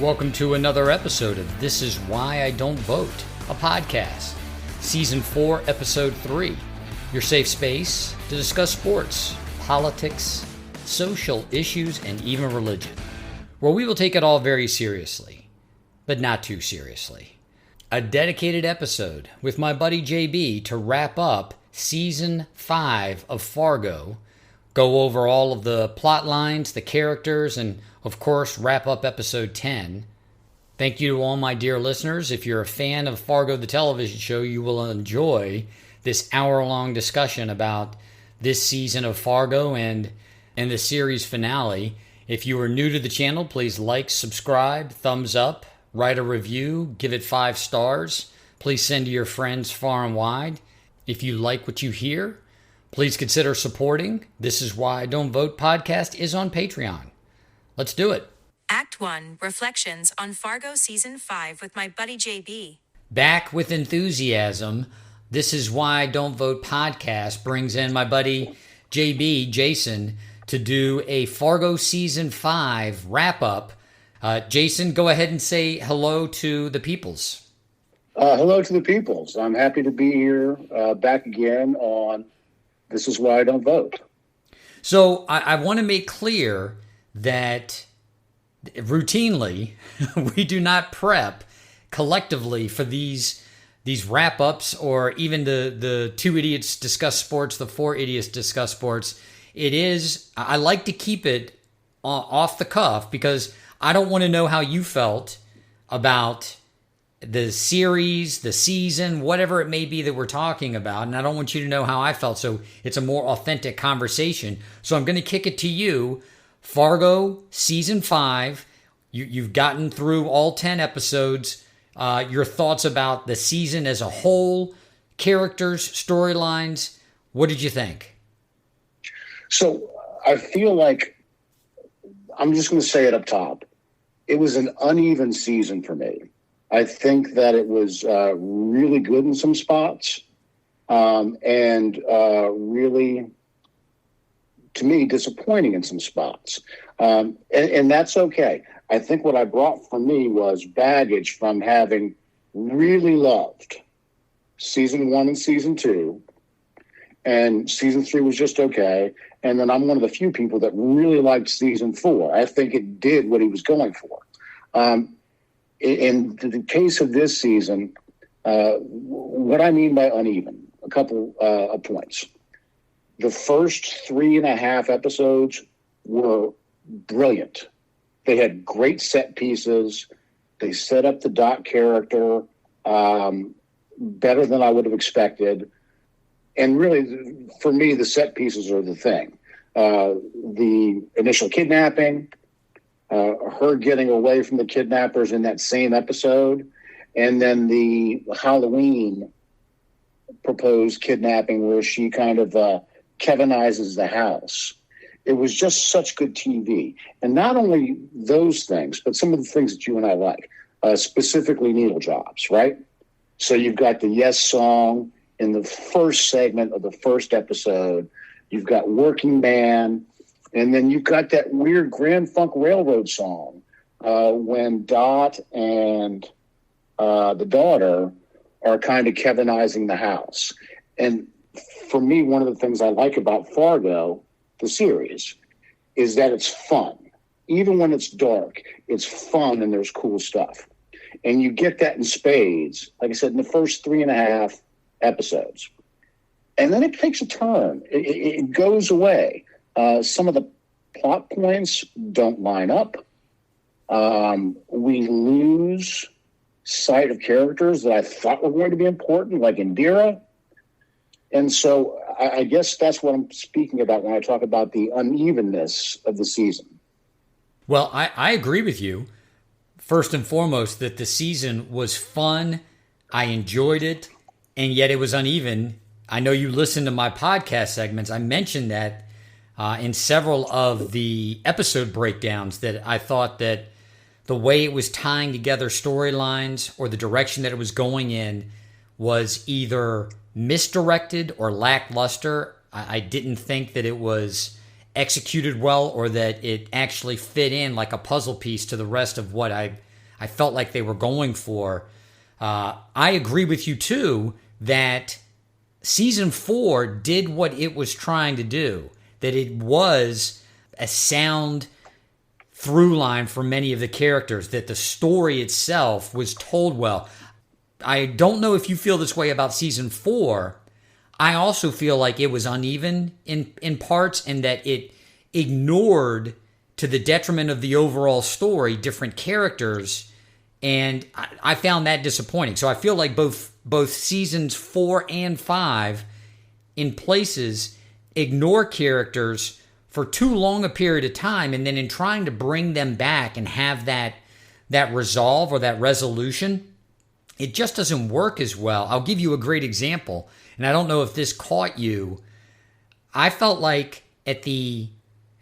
Welcome to another episode of This Is Why I Don't Vote, a podcast. Season 4, Episode 3. Your safe space to discuss sports, politics, social issues, and even religion. Where we will take it all very seriously, but not too seriously. A dedicated episode with my buddy JB to wrap up Season 5 of Fargo, go over all of the plot lines, the characters, and of course, wrap up episode 10. Thank you to all my dear listeners. If you're a fan of Fargo, the television show, you will enjoy this hour-long discussion about this season of Fargo and the series finale. If you are new to the channel, please like, subscribe, thumbs up, write a review, give it 5 stars. Please send to your friends far and wide. If you like what you hear, please consider supporting. This Is Why I Don't Vote podcast is on Patreon. Let's do it. Act 1, Reflections on Fargo Season 5 with my buddy JB. Back with enthusiasm. This Is Why I Don't Vote podcast brings in my buddy JB, Jason, to do a Fargo Season 5 wrap-up. Jason, go ahead and say hello to the peoples. Hello to the peoples. I'm happy to be here back again on This Is Why I Don't Vote. So I want to make clear that routinely we do not prep collectively for these wrap-ups or even the 2 idiots discuss sports, the 4 idiots discuss sports. I like to keep it off the cuff because I don't want to know how you felt about the series, the season, whatever it may be that we're talking about. And I don't want you to know how I felt. So it's a more authentic conversation. So I'm going to kick it to you. Fargo, Season 5. You've gotten through all 10 episodes. Your thoughts about the season as a whole, characters, storylines. What did you think? So I feel like, I'm just going to say it up top. It was an uneven season for me. I think that it was really good in some spots and really, to me, disappointing in some spots. And that's okay. I think what I brought for me was baggage from having really loved Season 1 and Season 2. And Season 3 was just okay. And then I'm one of the few people that really liked Season 4. I think it did what he was going for. In the case of this season, what I mean by uneven, a couple of points. The first 3.5 episodes were brilliant. They had great set pieces. They set up the Doc character better than I would have expected. And really, for me, the set pieces are the thing. The initial kidnapping, her getting away from the kidnappers in that same episode, and then the Halloween proposed kidnapping where she kind of Kevinizes the house. It was just such good TV. And not only those things, but some of the things that you and I like, specifically needle drops, right? So you've got the Yes song in the first segment of the first episode. You've got Working Man. And then you've got that weird Grand Funk Railroad song when Dot and the daughter are kind of Kevinizing the house. And for me, one of the things I like about Fargo, the series, is that it's fun. Even when it's dark, it's fun and there's cool stuff. And you get that in spades, like I said, in the first 3.5 episodes. And then it takes a turn. It goes away. Some of the plot points don't line up. We lose sight of characters that I thought were going to be important, like Indira. And so I guess that's what I'm speaking about when I talk about the unevenness of the season. Well, I agree with you. First and foremost, that the season was fun. I enjoyed it, and yet it was uneven. I know you listened to my podcast segments. I mentioned that in several of the episode breakdowns, that I thought that the way it was tying together storylines or the direction that it was going in was either misdirected or lackluster. I didn't think that it was executed well or that it actually fit in like a puzzle piece to the rest of what I I felt like they were going for. I agree with you too that season 4 did what it was trying to do, that it was a sound through line for many of the characters, that the story itself was told well. I don't know if you feel this way about season 4. I also feel like it was uneven in parts, and that it ignored, to the detriment of the overall story, different characters, and I found that disappointing. So I feel like both seasons 4 and 5 in places ignore characters for too long a period of time, and then in trying to bring them back and have that resolve or that resolution, it just doesn't work as well. I'll give you a great example, and I don't know if this caught you. I felt like at the,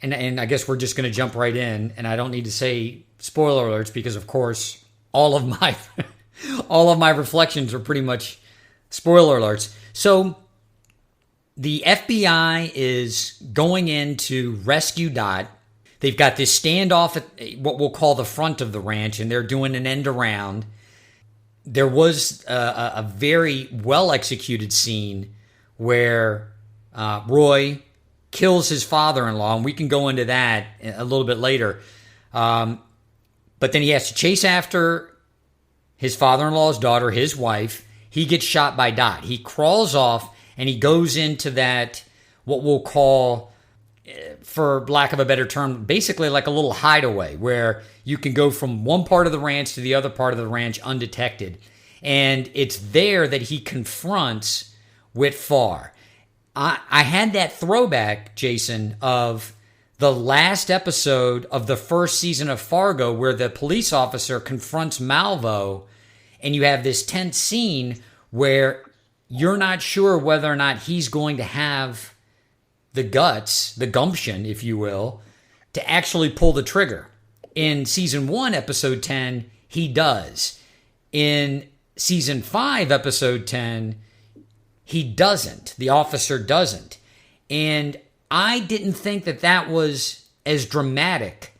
and I guess we're just going to jump right in, and I don't need to say spoiler alerts because, of course, all of my reflections are pretty much spoiler alerts. So the FBI is going in to rescue Dot. They've got this standoff at what we'll call the front of the ranch, and they're doing an end around. There was a very well-executed scene where Roy kills his father-in-law, and we can go into that a little bit later. But then he has to chase after his father-in-law's daughter, his wife. He gets shot by Dot. He crawls off, and he goes into that, what we'll call, for lack of a better term, basically like a little hideaway where you can go from one part of the ranch to the other part of the ranch undetected. And it's there that he confronts Whit Farr. I had that throwback, Jason, of the last episode of the first season of Fargo where the police officer confronts Malvo, and you have this tense scene where you're not sure whether or not he's going to have the guts, the gumption, if you will, to actually pull the trigger. In season 1, episode 10, he does. In season 5, episode 10, he doesn't. The officer doesn't. And I didn't think that was as dramatic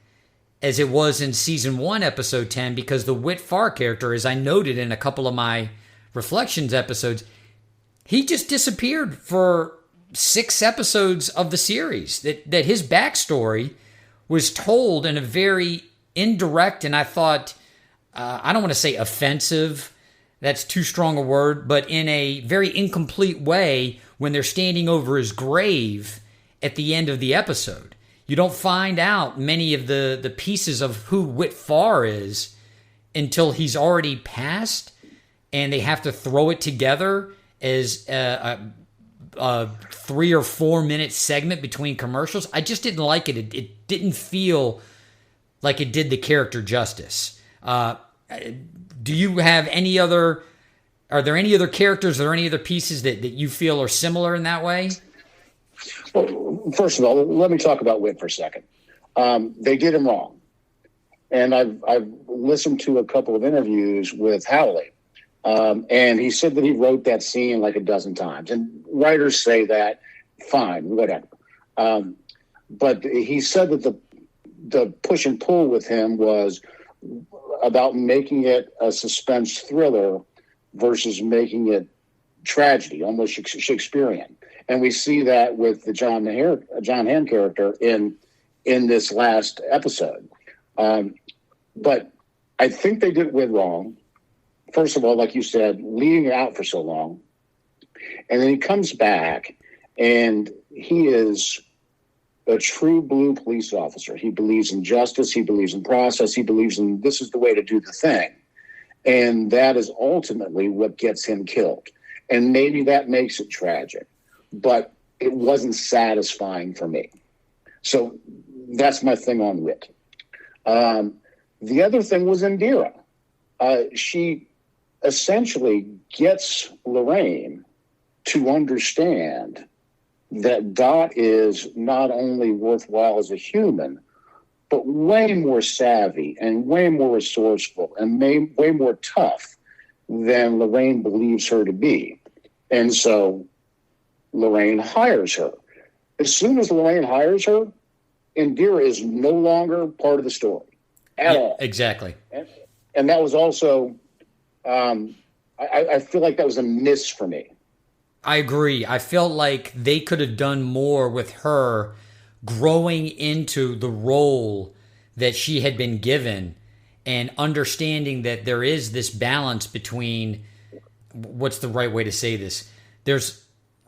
as it was in season 1, episode 10, because the Whit Farr character, as I noted in a couple of my reflections episodes, he just disappeared for 6 episodes of the series. That his backstory was told in a very indirect, and I thought, I don't want to say offensive, that's too strong a word, but in a very incomplete way when they're standing over his grave at the end of the episode. You don't find out many of the pieces of who Whit Farr is until he's already passed, and they have to throw it together as a 3 or 4 minute segment between commercials. I just didn't like it. It didn't feel like it did the character justice. Do you have any other? Are there any other characters or any other pieces that you feel are similar in that way? Well, first of all, let me talk about Whit for a second. They did him wrong, and I've listened to a couple of interviews with Howley, and he said that he wrote that scene like a dozen times. And writers say that, fine, whatever. But he said that the push and pull with him was about making it a suspense thriller versus making it tragedy, almost Shakespearean. And we see that with the John Hamm character in this last episode. But I think they did Whit wrong. First of all, like you said, leading it out for so long. And then he comes back, and he is a true blue police officer. He believes in justice. He believes in process. He believes in this is the way to do the thing. And that is ultimately what gets him killed. And maybe that makes it tragic, but it wasn't satisfying for me. So that's my thing on Whit. The other thing was Indira. She essentially gets Lorraine to understand that Dot is not only worthwhile as a human, but way more savvy and way more resourceful and way more tough than Lorraine believes her to be. And so Lorraine hires her. As soon as Lorraine hires her, Indira is no longer part of the story at all. Exactly. And that was also, I feel like that was a miss for me. I agree. I felt like they could have done more with her growing into the role that she had been given and understanding that there is this balance between, what's the right way to say this? There's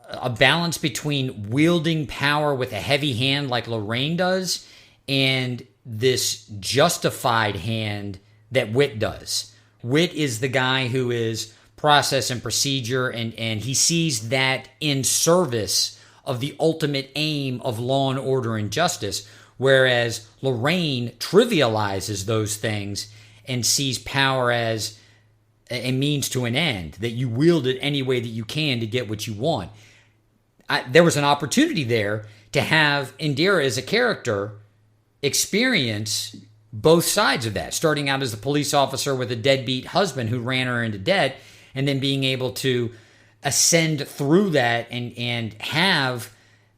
a balance between wielding power with a heavy hand like Lorraine does and this justified hand that Whit does. Whit is the guy who is process and procedure, and he sees that in service of the ultimate aim of law and order and justice, whereas Lorraine trivializes those things and sees power as a means to an end, that you wield it any way that you can to get what you want. There was an opportunity there to have Indira as a character experience both sides of that, starting out as a police officer with a deadbeat husband who ran her into debt, and then being able to ascend through that and have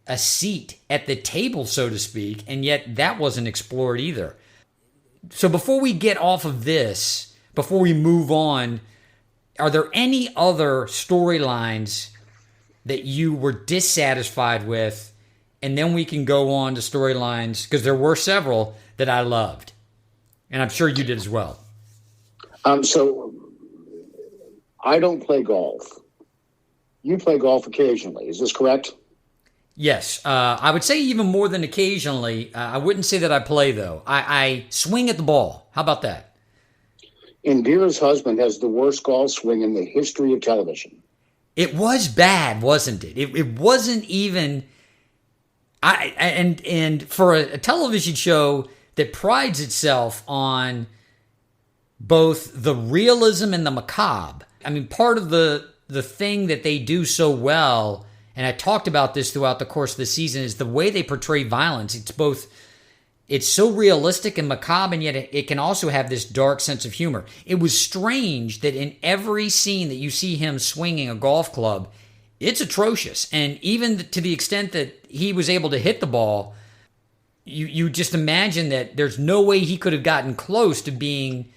a seat at the table, so to speak, and yet that wasn't explored either. So before we get off of this, before we move on, are there any other storylines that you were dissatisfied with? And then we can go on to storylines, because there were several that I loved. And I'm sure you did as well. So I don't play golf. You play golf occasionally. Is this correct? Yes. I would say even more than occasionally. I wouldn't say that I play, though. I swing at the ball. How about that? Indira's husband has the worst golf swing in the history of television. It was bad, wasn't it? It wasn't even... And for a television show that prides itself on both the realism and the macabre. I mean, part of the thing that they do so well, and I talked about this throughout the course of the season, is the way they portray violence. It's so realistic and macabre, and yet it can also have this dark sense of humor. It was strange that in every scene that you see him swinging a golf club, it's atrocious. And even to the extent that he was able to hit the ball, you just imagine that there's no way he could have gotten close to being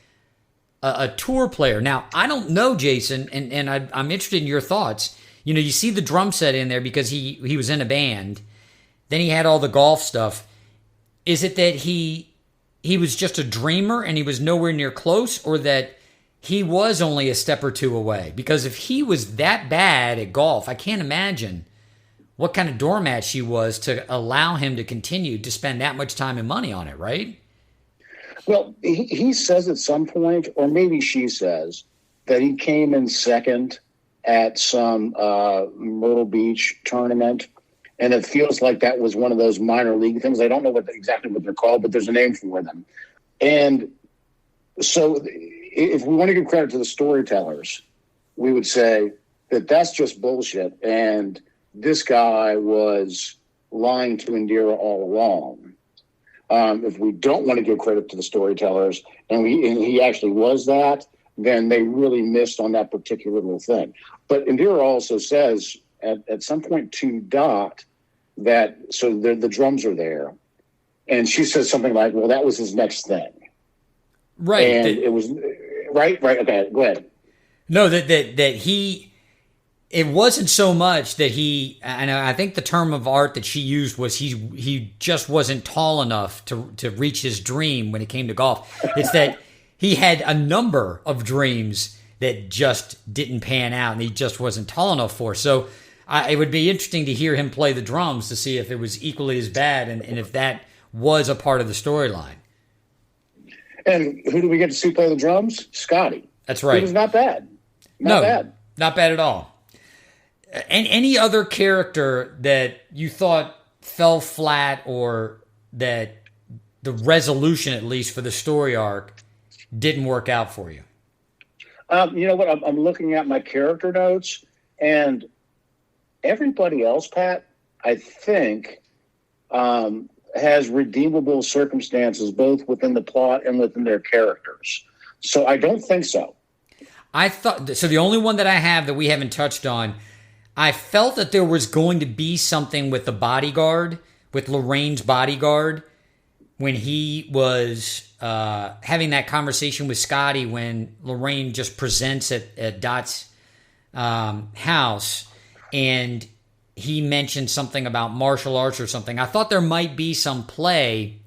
a tour player. Now, I don't know, Jason, and I'm interested in your thoughts. You know, you see the drum set in there because he was in a band. Then he had all the golf stuff. Is it that he was just a dreamer and he was nowhere near close, or that he was only a step or two away? Because if he was that bad at golf, I can't imagine what kind of doormat she was to allow him to continue to spend that much time and money on it, right? Well, he says at some point, or maybe she says, that he came in second at some Myrtle Beach tournament, and it feels like that was one of those minor league things. I don't know exactly what they're called, but there's a name for them. And so if we want to give credit to the storytellers, we would say that that's just bullshit, and this guy was lying to Indira all along. If we don't want to give credit to the storytellers, and he actually was that, then they really missed on that particular little thing. But Indira also says at some point to Dot that, so the drums are there, and she says something like, well, that was his next thing. Right. And it was, right, okay, go ahead. No, that he... It wasn't so much that he, and I think the term of art that she used was he just wasn't tall enough to reach his dream when it came to golf. It's that he had a number of dreams that just didn't pan out and he just wasn't tall enough for. So it would be interesting to hear him play the drums to see if it was equally as bad and if that was a part of the storyline. And who do we get to see play the drums? Scotty. That's right. He was not bad. Not bad at all. And any other character that you thought fell flat, or that the resolution, at least for the story arc, didn't work out for you? You know what? I'm looking at my character notes, and everybody else, Pat, I think, has redeemable circumstances both within the plot and within their characters. So I don't think so. I thought so. The only one that I have that we haven't touched on, I felt that there was going to be something with the bodyguard, with Lorraine's bodyguard, when he was having that conversation with Scotty when Lorraine just presents at Dot's house, and he mentioned something about martial arts or something. I thought there might be some play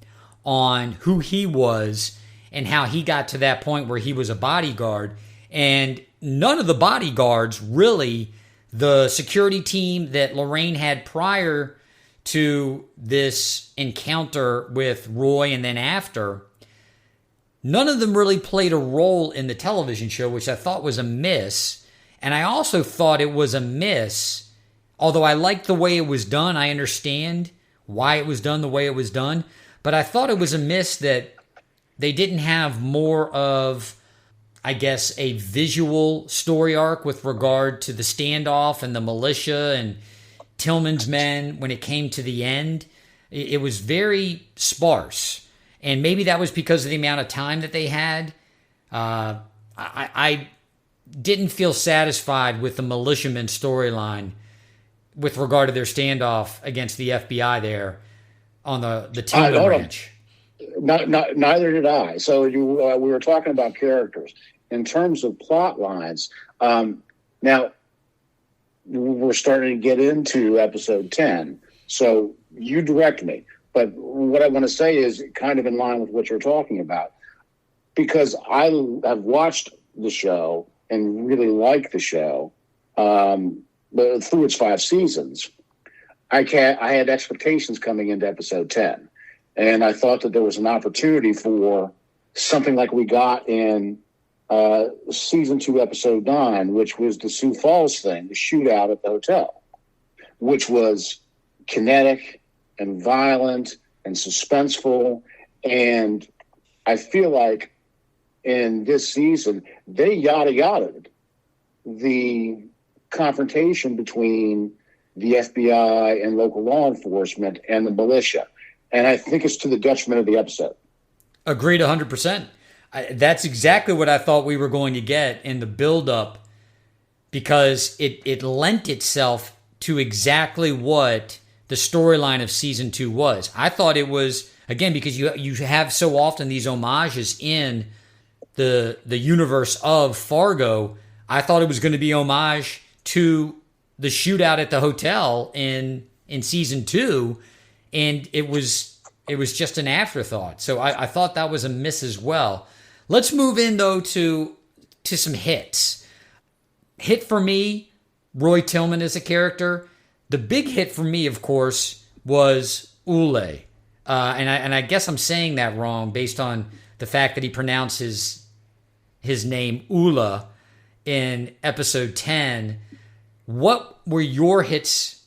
on who he was and how he got to that point where he was a bodyguard. And none of the bodyguards, really, the security team that Lorraine had prior to this encounter with Roy and then after, none of them really played a role in the television show, which I thought was a miss. And I also thought it was a miss, although I liked the way it was done. I understand why it was done the way it was done. But I thought it was a miss that they didn't have more of, I guess, a visual story arc with regard to the standoff and the militia and Tillman's men when it came to the end. It was very sparse. And maybe that was because of the amount of time that they had. I didn't feel satisfied with the militiaman storyline with regard to their standoff against the FBI there on the Tillman ranch. Neither did I. So we were talking about characters. In terms of plot lines, now we're starting to get into episode 10. So you direct me. But what I want to say is kind of in line with what you're talking about. Because I have watched the show and really like the show but through its 5 seasons, I had expectations coming into episode 10. And I thought that there was an opportunity for something like we got in season 2, episode 9, which was the Sioux Falls thing, the shootout at the hotel, which was kinetic and violent and suspenseful. And I feel like in this season, they yada-yada'd the confrontation between the FBI and local law enforcement and the militia. And I think it's to the detriment of the episode. Agreed 100%. That's exactly what I thought we were going to get in the build-up, because it lent itself to exactly what the storyline of season 2 was. I thought it was, again, because you have so often these homages in the universe of Fargo, I thought it was going to be homage to the shootout at the hotel in season 2, and it was just an afterthought. So I thought that was a miss as well. Let's move in, though, to some hits. Hit for me, Roy Tillman as a character. The big hit for me, of course, was Ule. And I guess I'm saying that wrong based on the fact that he pronounces his name Ula in episode 10. What were your hits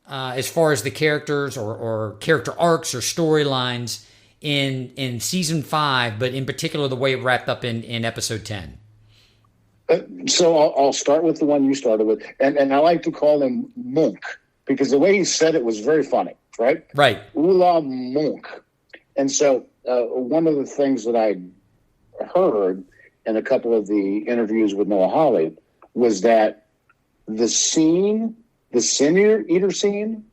as far as the characters or character arcs or storylines in season 5, but in particular the way it wrapped up in episode 10? So I'll start with the one you started with, and I like to call him Monk because the way he said it was very funny, right? Right. Ula Monk. And so one of the things that I heard in a couple of the interviews with Noah Hawley was that the scene, the Sin Eater scene,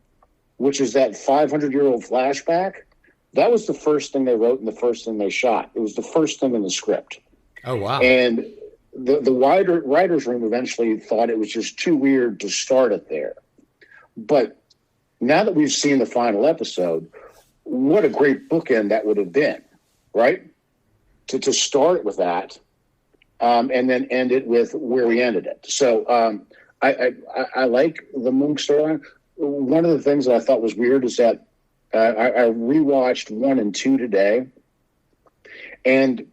which is that 500-year-old flashback, that was the first thing they wrote and the first thing they shot. It was the first thing in the script. Oh, wow. And the writer's room eventually thought it was just too weird to start it there. But now that we've seen the final episode, what a great bookend that would have been, right? To start with that and then end it with where we ended it. So I like the Monk storyline. One of the things that I thought was weird is that I rewatched 1 and 2 today, and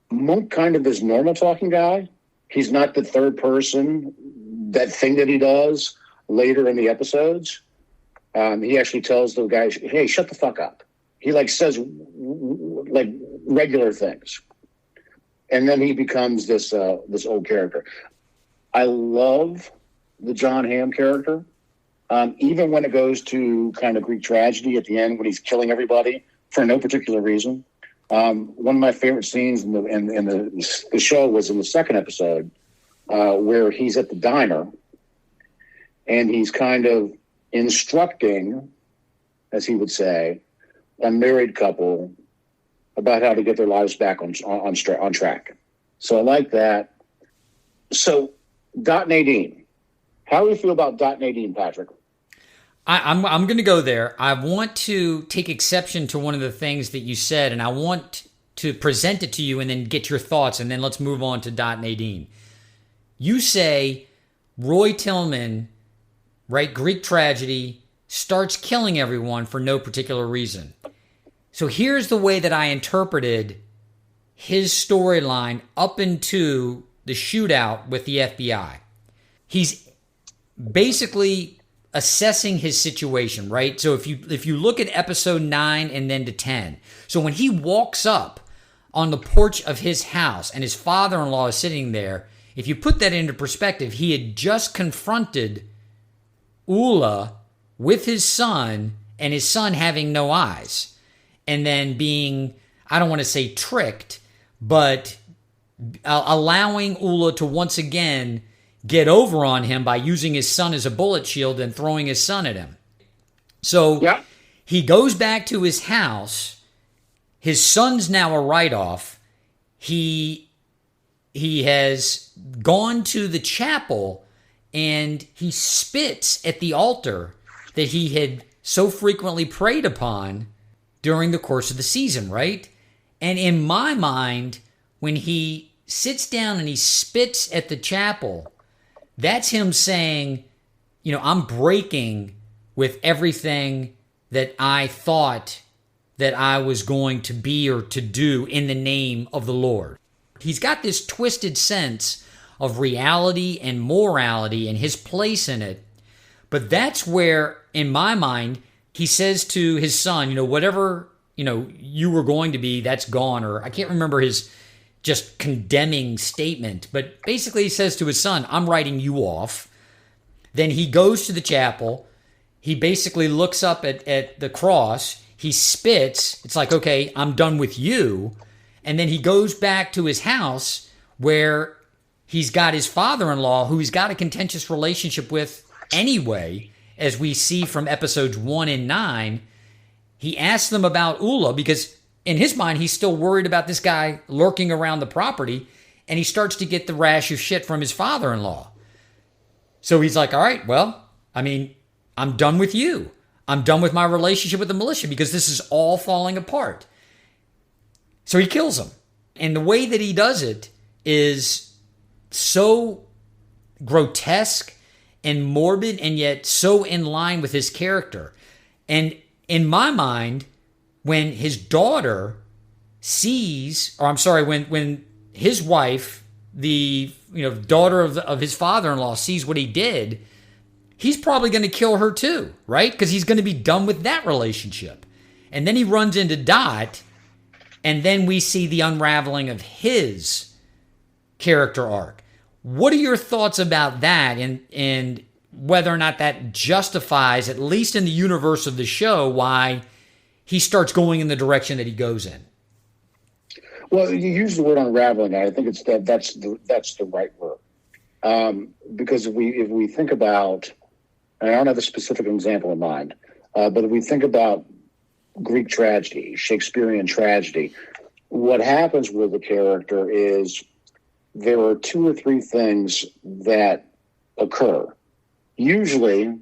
Monk kind of is normal talking guy. He's not the third person, that thing that he does later in the episodes. He actually tells the guys, "Hey, shut the fuck up." He says regular things, and then he becomes this old character. I love the John Hamm character. Even when it goes to kind of Greek tragedy at the end when he's killing everybody for no particular reason. One of my favorite scenes in the show was in the second episode where he's at the diner and he's kind of instructing, as he would say, a married couple about how to get their lives back on track. So I like that. So Dot Nadine, how do you feel about Dot Nadine, Patrick? I'm going to go there. I want to take exception to one of the things that you said, and I want to present it to you and then get your thoughts, and then let's move on to Dot Nadine. You say Roy Tillman, right, Greek tragedy, starts killing everyone for no particular reason. So here's the way that I interpreted his storyline up into the shootout with the FBI. He's basically assessing his situation, right? So if you look at episode 9 and then to 10, so when he walks up on the porch of his house and his father-in-law is sitting there, if you put that into perspective, he had just confronted Ula with his son and his son having no eyes, and then being, I don't want to say tricked, but allowing Ula to once again get over on him by using his son as a bullet shield and throwing his son at him. So he goes back to his house. His son's now a write-off. He has gone to the chapel and he spits at the altar that he had so frequently prayed upon during the course of the season, right? And in my mind, when he sits down and he spits at the chapel, that's him saying, you know, I'm breaking with everything that I thought that I was going to be or to do in the name of the Lord. He's got this twisted sense of reality and morality and his place in it. But that's where, in my mind, he says to his son, you know, whatever, you know, you were going to be, that's gone. Or I can't remember his just condemning statement. But basically he says to his son, I'm writing you off. Then he goes to the chapel. He basically looks up at the cross. He spits. It's like, okay, I'm done with you. And then he goes back to his house where he's got his father-in-law, who he's got a contentious relationship with anyway, as we see from episodes 1 and 9. He asks them about Ula because in his mind, he's still worried about this guy lurking around the property, and he starts to get the rash of shit from his father-in-law. So he's like, all right, well, I mean, I'm done with you. I'm done with my relationship with the militia because this is all falling apart. So he kills him. And the way that he does it is so grotesque and morbid and yet so in line with his character. And in my mind, when his daughter sees, or I'm sorry, when his wife, the daughter of his father-in-law, sees what he did, he's probably going to kill her too, right? Because he's going to be done with that relationship. And then he runs into Dot, and then we see the unraveling of his character arc. What are your thoughts about that, and whether or not that justifies, at least in the universe of the show, why he starts going in the direction that he goes in? Well, you use the word unraveling. I think that's the right word, because if we think about, and I don't have a specific example in mind, but if we think about Greek tragedy, Shakespearean tragedy, what happens with the character is there are 2 or 3 things that occur. Usually,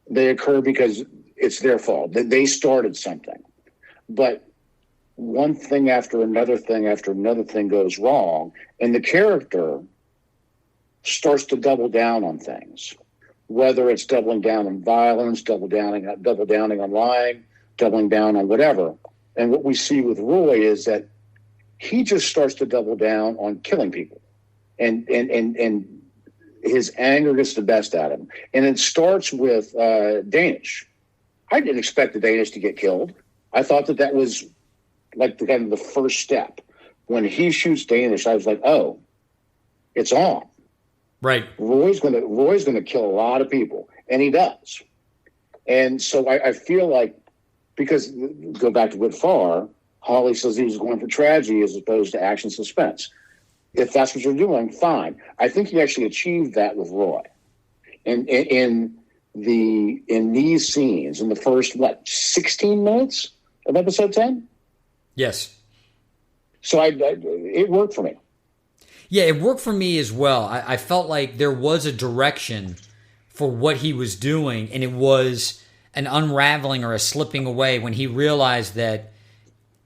they occur because it's their fault. They started something. But one thing after another thing goes wrong, and the character starts to double down on things, whether it's doubling down on violence, double downing on lying, doubling down on whatever. And what we see with Roy is that he just starts to double down on killing people, and his anger gets the best out of him. And it starts with Danish. I didn't expect the Danish to get killed. I thought that was like the first step. When he shoots Danish, I was like, oh, it's on. Right. Roy's gonna kill a lot of people, and he does. And so I feel like, because go back to Whitfar, Hawley says he was going for tragedy as opposed to action suspense. If that's what you're doing, fine. I think he actually achieved that with Roy. And in these scenes, in the first 16 minutes of episode 10. Yes. So it worked for me. Yeah, it worked for me as well. I felt like there was a direction for what he was doing, and it was an unraveling or a slipping away when he realized that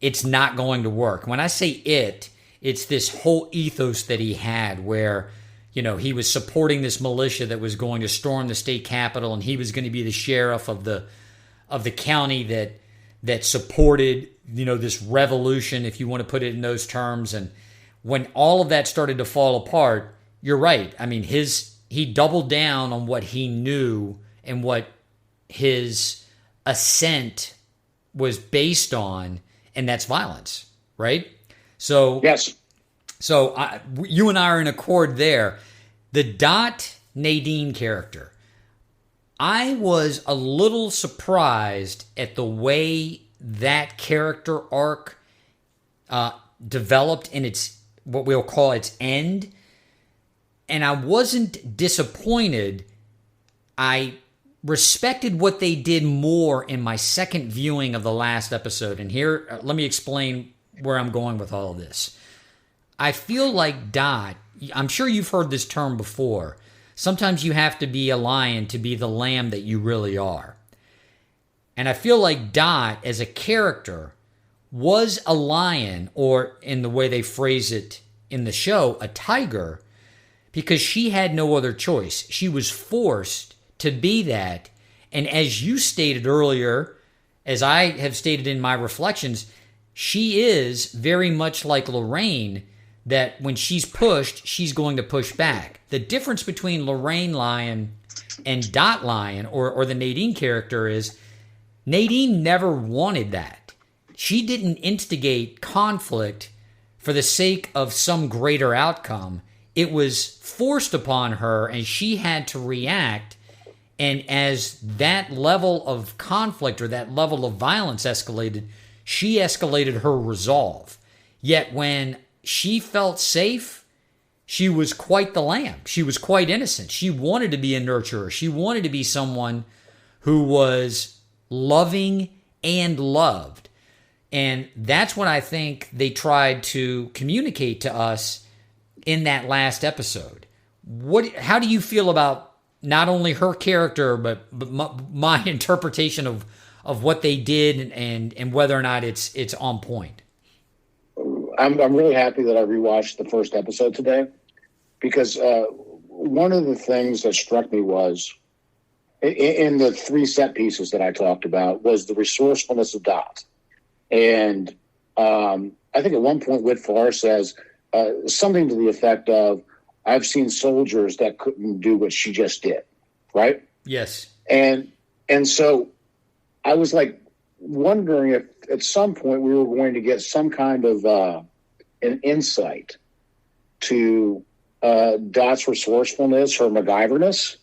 it's not going to work. When I say it's this whole ethos that he had where, he was supporting this militia that was going to storm the state capitol, and he was going to be the sheriff of the county that supported, this revolution, if you want to put it in those terms. And when all of that started to fall apart, you're right. I mean, he doubled down on what he knew and what his ascent was based on, and that's violence, right? So yes. So you and I are in accord there. The Dot Nadine character, I was a little surprised at the way that character arc developed in its, what we'll call its end. And I wasn't disappointed. I respected what they did more in my second viewing of the last episode. And here, let me explain where I'm going with all of this. I feel like Dot, I'm sure you've heard this term before. Sometimes you have to be a lion to be the lamb that you really are. And I feel like Dot, as a character, was a lion, or in the way they phrase it in the show, a tiger, because she had no other choice. She was forced to be that. And as you stated earlier, as I have stated in my reflections, she is very much like Lorraine, that when she's pushed, she's going to push back. The difference between Lorraine Lion and Dot Lion, or the Nadine character, is Nadine never wanted that. She didn't instigate conflict for the sake of some greater outcome. It was forced upon her, and she had to react. And as that level of conflict or that level of violence escalated, she escalated her resolve. Yet when she felt safe, she was quite the lamb. She was quite innocent. She wanted to be a nurturer. She wanted to be someone who was loving and loved. And that's what I think they tried to communicate to us in that last episode. How do you feel about not only her character, but my interpretation of what they did and whether or not it's on point? I'm really happy that I rewatched the first episode today, because one of the things that struck me was in the three set pieces that I talked about was the resourcefulness of Dot. And I think at one point Whitfar says something to the effect of, I've seen soldiers that couldn't do what she just did, right? Yes. And so I was like wondering if at some point we were going to get some kind of an insight to Dot's resourcefulness, her MacGyverness,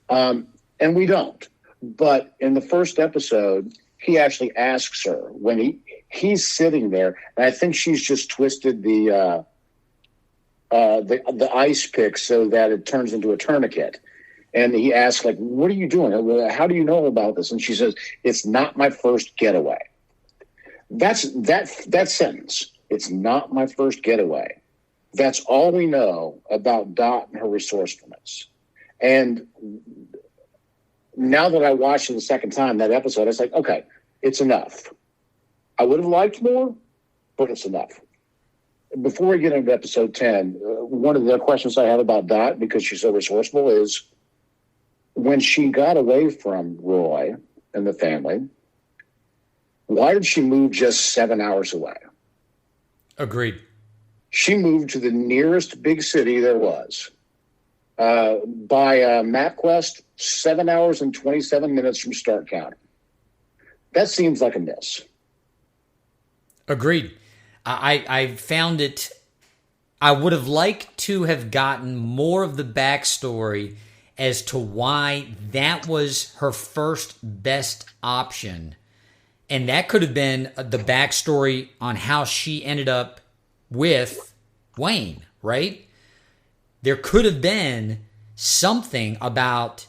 and we don't. But in the first episode, he actually asks her when he's sitting there, and I think she's just twisted the ice pick so that it turns into a tourniquet. And he asks, like, what are you doing? How do you know about this? And she says, it's not my first getaway. That sentence, it's not my first getaway. That's all we know about Dot and her resourcefulness. And now that I watched it the second time, that episode, I was like, okay, it's enough. I would have liked more, but it's enough. Before we get into episode 10, one of the questions I have about Dot, because she's so resourceful, is when she got away from Roy and the family, why did she move just 7 hours away? Agreed. She moved to the nearest big city there was. By MapQuest, 7 hours and 27 minutes from Stark County. That seems like a miss. Agreed. I found it, I would have liked to have gotten more of the backstory as to why that was her first best option. And that could have been the backstory on how she ended up with Wayne, right? There could have been something about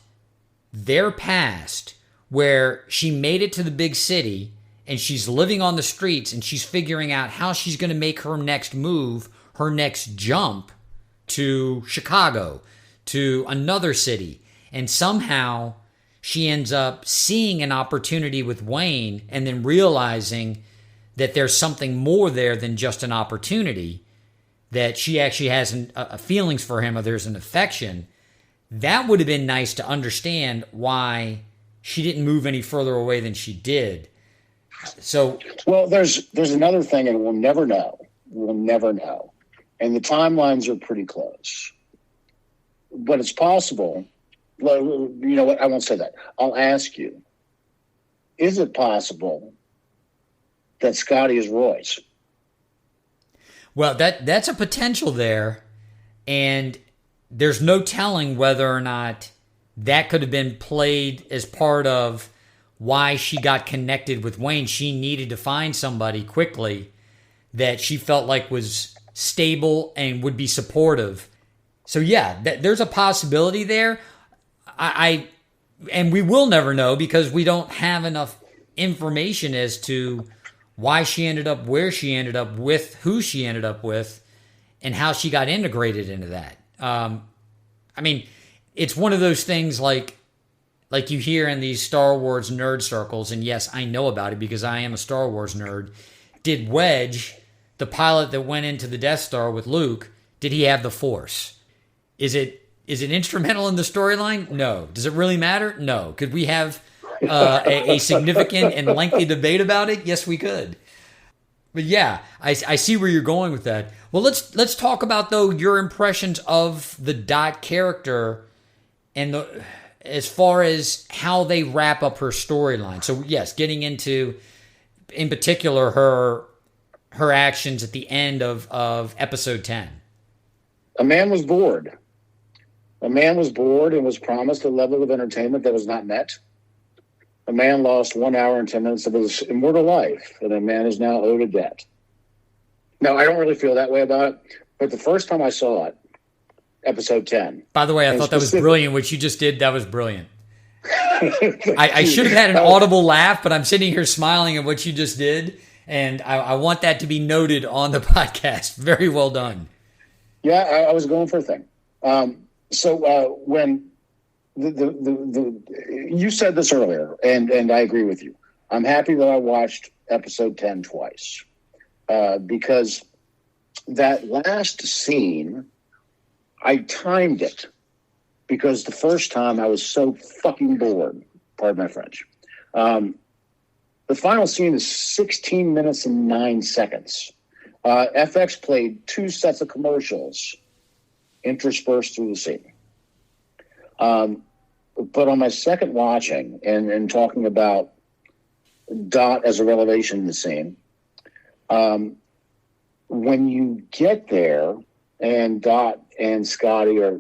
their past where she made it to the big city and she's living on the streets, and she's figuring out how she's going to make her next move, her next jump to Chicago, to another city. And somehow she ends up seeing an opportunity with Wayne and then realizing that there's something more there than just an opportunity, that she actually has feelings for him, or there's an affection. That would have been nice to understand why she didn't move any further away than she did. So, well, there's another thing, and we'll never know. We'll never know. And the timelines are pretty close. But it's possible. You know what? I won't say that. I'll ask you, is it possible that Scotty is Royce? Well, that's a potential there, and there's no telling whether or not that could have been played as part of why she got connected with Wayne. She needed to find somebody quickly that she felt like was stable and would be supportive. So yeah, there's a possibility there. And we will never know because we don't have enough information as to why she ended up where she ended up with, who she ended up with, and how she got integrated into that. I mean, it's one of those things like you hear in these Star Wars nerd circles, and yes, I know about it because I am a Star Wars nerd. Did Wedge, the pilot that went into the Death Star with Luke, did he have the Force? Is it instrumental in the storyline? No. Does it really matter? No. Could we have a significant and lengthy debate about it? Yes, we could. But yeah, I see where you're going with that. Well, let's talk about, though, your impressions of the Dot character and as far as how they wrap up her storyline. So yes, getting into, in particular, her actions at the end of episode 10. A man was bored. A man was bored and was promised a level of entertainment that was not met. A man lost 1 hour and 10 minutes of his immortal life, and a man is now owed a debt. Now, I don't really feel that way about it, but the first time I saw it, episode 10. By the way, I thought that was brilliant. What you just did, that was brilliant. I should have had an audible laugh, but I'm sitting here smiling at what you just did, and I want that to be noted on the podcast. Very well done. Yeah, I was going for a thing. So when you said this earlier, and I agree with you. I'm happy that I watched episode 10 twice because that last scene, I timed it because the first time I was so fucking bored. Pardon my French. The final scene is 16 minutes and 9 seconds. FX played 2 sets of commercials interspersed through the scene. But on my second watching and talking about Dot as a revelation in the scene, when you get there and Dot and Scotty are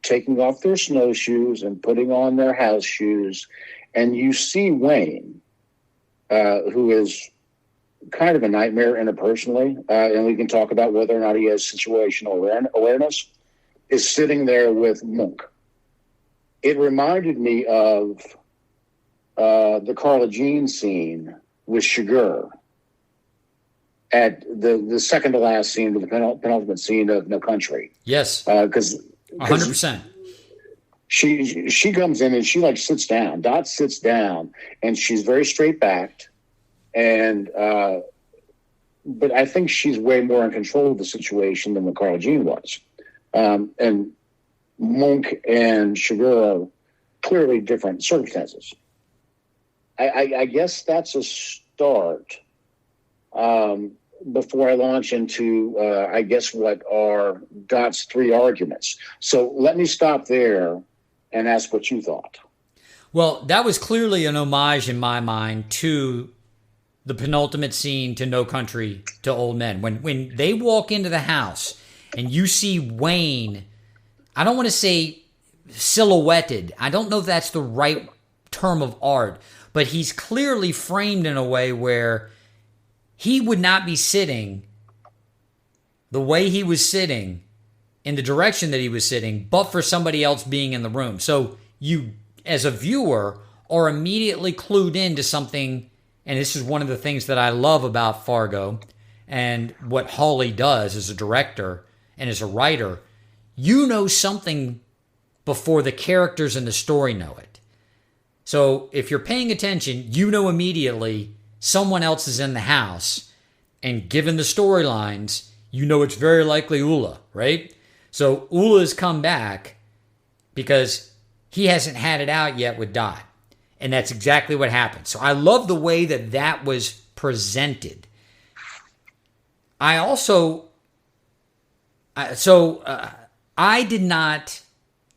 taking off their snowshoes and putting on their house shoes, and you see Wayne, who is kind of a nightmare interpersonally, and we can talk about whether or not he has situational awareness, is sitting there with Monk. It reminded me of the Carla Jean scene with Shiger at the second to last scene, with the penultimate scene of No Country. Yes. Because 100%. She comes in and she like sits down. Dot sits down and she's very straight backed, and but I think she's way more in control of the situation than what Carla Jean was. And Monk and Shiger are clearly different circumstances. I guess that's a start before I launch into, I guess, what are Dot's 3 arguments. So let me stop there and ask what you thought. Well, that was clearly an homage in my mind to the penultimate scene to No Country to Old Men. When they walk into the house and you see Wayne, I don't want to say silhouetted. I don't know if that's the right term of art, but he's clearly framed in a way where he would not be sitting the way he was sitting in the direction that he was sitting, but for somebody else being in the room. So you, as a viewer, are immediately clued into something and this is one of the things that I love about Fargo and what Hawley does as a director and as a writer, you know something before the characters in the story know it. So if you're paying attention, you know immediately someone else is in the house, and given the storylines, you know it's very likely Ula, right? So Ula's come back because he hasn't had it out yet with Dot. And that's exactly what happened. So I love the way that that was presented. I also, I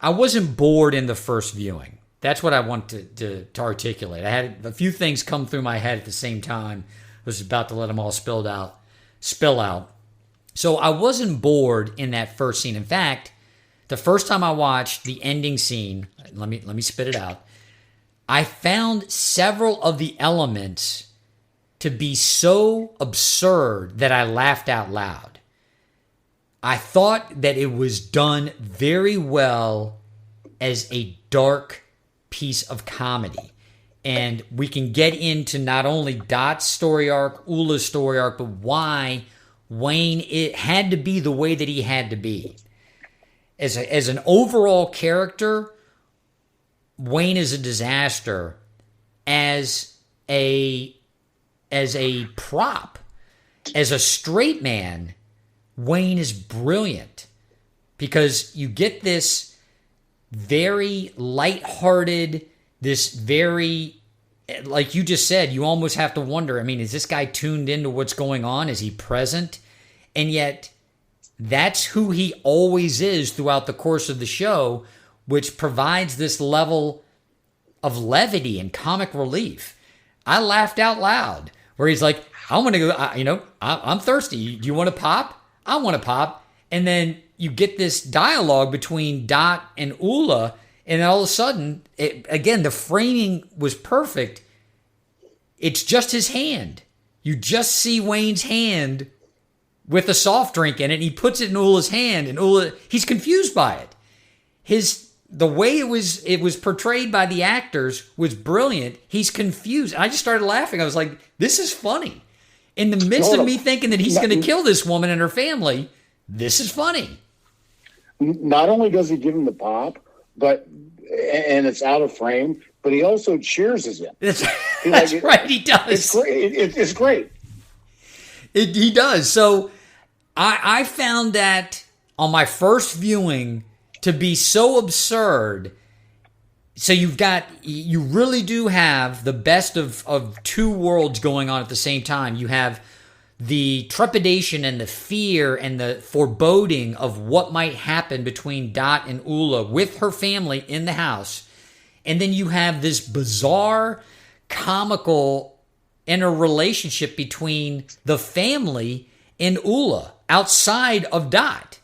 wasn't bored in the first viewing. That's what I want to articulate. I had a few things come through my head at the same time. I was about to let them all spill out. So I wasn't bored in that first scene. In fact, the first time I watched the ending scene, let me spit it out, I found several of the elements to be so absurd that I laughed out loud. I thought that it was done very well as a dark piece of comedy. And we can get into not only Dot's story arc, Ula's story arc, but why Wayne it had to be the way that he had to be. As an overall character, Wayne is a disaster. As a prop, as a straight man, Wayne is brilliant because you get this very lighthearted, this very, like you just said, you almost have to wonder, I mean, is this guy tuned into what's going on? Is he present? And yet, that's who he always is throughout the course of the show, which provides this level of levity and comic relief. I laughed out loud where he's like, I want to go, I'm thirsty. Do you want to pop? I want to pop. And then you get this dialogue between Dot and Ula, and all of a sudden, again, the framing was perfect. It's just his hand. You just see Wayne's hand with a soft drink in it, and he puts it in Ula's hand, and Ula, he's confused by it. The way it was portrayed by the actors was brilliant. He's confused. I just started laughing. I was like, this is funny. In the midst of me thinking that he's going to kill this woman and her family, this is funny. Not only does he give him the pop, and it's out of frame, but he also cheers him. That's right, he does. It's great. He does. So I found that on my first viewing to be so absurd. So you really do have the best of two worlds going on at the same time. You have the trepidation and the fear and the foreboding of what might happen between Dot and Ula with her family in the house. And then you have this bizarre, comical interrelationship between the family and Ula outside of Dot.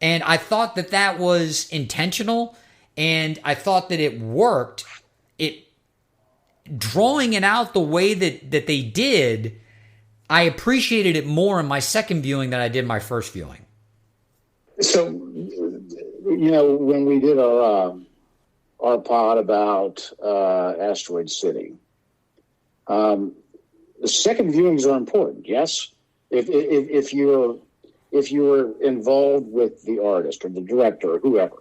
And I thought that was intentional, and I thought that it worked. Drawing it out the way that they did, I appreciated it more in my second viewing than I did my first viewing. So, when we did our pod about Asteroid City, the second viewings are important. Yes, if you're involved with the artist or the director or whoever,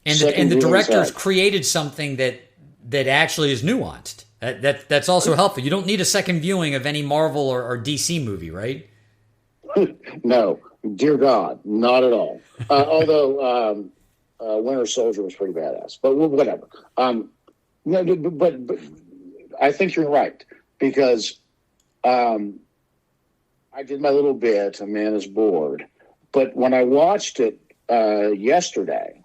and the director's created something that actually is nuanced. That's also helpful. You don't need a second viewing of any Marvel or DC movie, right? No, dear God, not at all. Although Winter Soldier was pretty badass, but whatever. But I think you're right because I did my little bit. A man is bored, but when I watched it yesterday,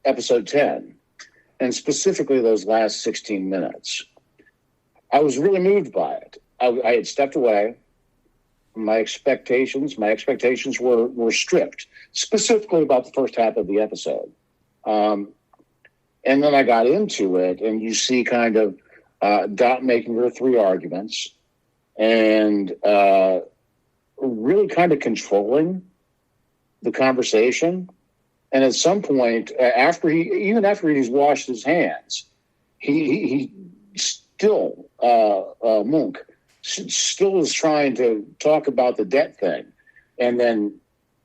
episode 10. And specifically those last 16 minutes, I was really moved by it. I had stepped away. My expectations were stripped, specifically about the first half of the episode. And then I got into it, and you see kind of Dot making her three arguments and really kind of controlling the conversation. And at some point, after he's washed his hands, he still, Monk, still is trying to talk about the debt thing. And then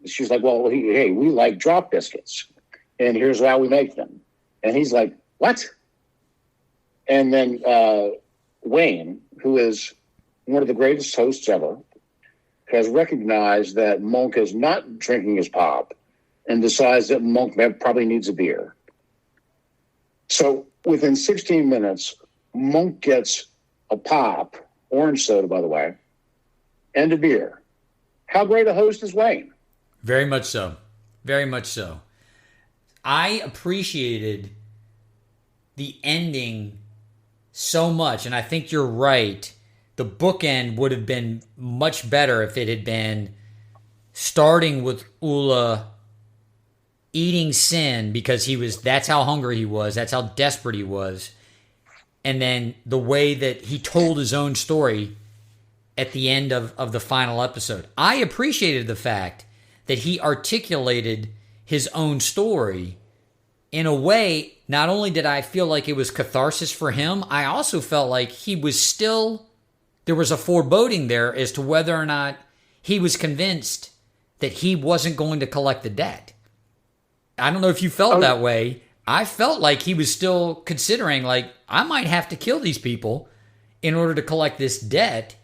she's like, well, hey, we like drop biscuits, and here's how we make them. And he's like, what? And then Wayne, who is one of the greatest hosts ever, has recognized that Monk is not drinking his pop and decides that Monk probably needs a beer. So within 16 minutes, Monk gets a pop, orange soda, by the way, and a beer. How great a host is Wayne? Very much so. Very much so. I appreciated the ending so much, and I think you're right. The bookend would have been much better if it had been starting with Ula eating Sin because that's how hungry he was, that's how desperate he was. And then the way that he told his own story at the end of the final episode. I appreciated the fact that he articulated his own story in a way. Not only did I feel like it was catharsis for him, I also felt like there was a foreboding there as to whether or not he was convinced that he wasn't going to collect the debt. I don't know if you felt that way. I felt like he was still considering, like, I might have to kill these people in order to collect this debt,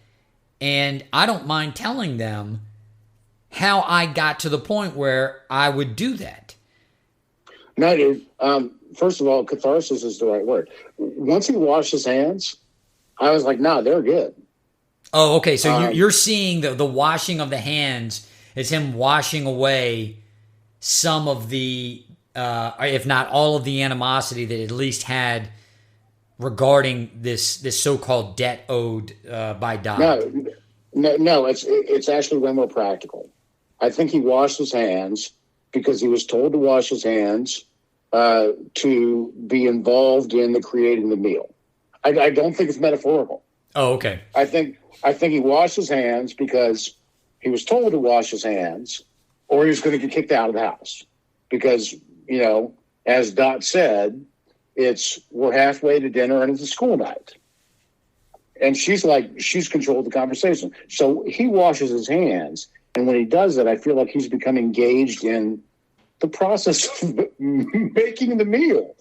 and I don't mind telling them how I got to the point where I would do that. No, dude. First of all, catharsis is the right word. Once he washed his hands, I was like, nah, they're good. Oh, okay. So you're seeing the washing of the hands as him washing away some of the, if not all of the animosity that at least had regarding this so-called debt owed by Doc. No. It's actually way more practical. I think he washed his hands because he was told to wash his hands to be involved in the creating the meal. I don't think it's metaphorical. Oh, okay. I think he washed his hands because he was told to wash his hands, or he was going to get kicked out of the house. Because, as Dot said, we're halfway to dinner and it's a school night. And she's controlled the conversation. So he washes his hands, and when he does that, I feel like he's become engaged in the process of making the meal.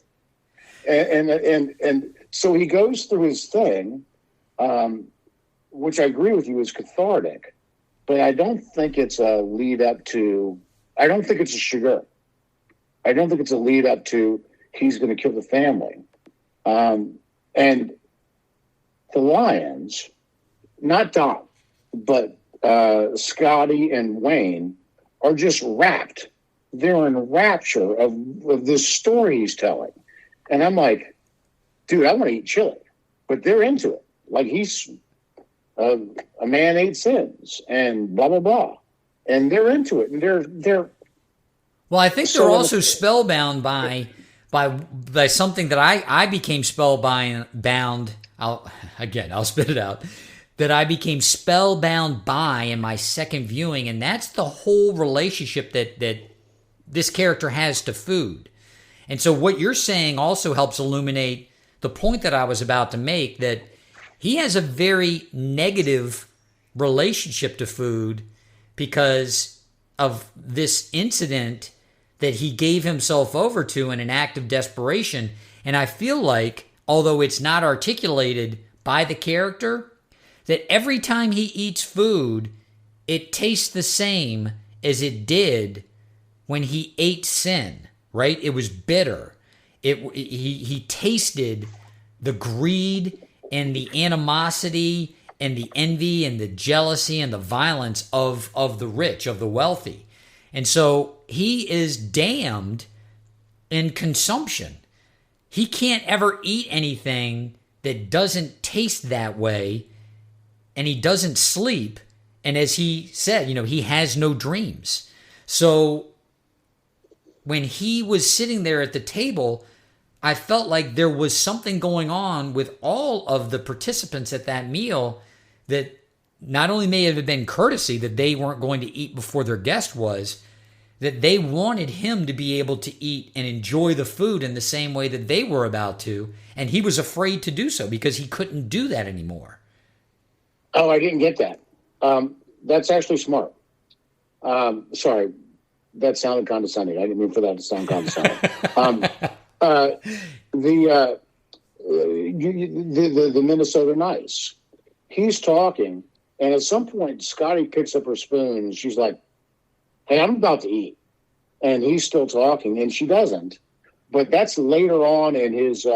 And so he goes through his thing, which I agree with you is cathartic, but I don't think it's a lead up to, I don't think it's a sugar. I don't think it's a lead up to he's going to kill the family. And the Lions, not Dom, but Scotty and Wayne are just rapt. They're in rapture of this story he's telling. And I'm like, dude, I want to eat chili. But they're into it. Like he's a man ate sins and blah, blah, blah. And they're into it. And they're well, I think they're also spellbound by something that I became spellbound. I'll spit it out. That I became spellbound by in my second viewing, and that's the whole relationship that this character has to food. And so what you're saying also helps illuminate the point that I was about to make, that he has a very negative relationship to food because of this incident that he gave himself over to in an act of desperation. And I feel like, although it's not articulated by the character, that every time he eats food, it tastes the same as it did when he ate sin, right? It was bitter. He tasted the greed and the animosity and the envy and the jealousy and the violence of the rich, of the wealthy. And so he is damned in consumption. He can't ever eat anything that doesn't taste that way, and he doesn't sleep. And as he said, he has no dreams. So when he was sitting there at the table, I felt like there was something going on with all of the participants at that meal that not only may have been courtesy that they weren't going to eat before their guest was, that they wanted him to be able to eat and enjoy the food in the same way that they were about to, and he was afraid to do so because he couldn't do that anymore. Oh, I didn't get that. That's actually smart. Sorry, that sounded condescending. I didn't mean for that to sound condescending. The Minnesota Nice. He's talking, and at some point, Scotty picks up her spoon, and she's like, "Hey, I'm about to eat," and he's still talking, and she doesn't. But that's later on in his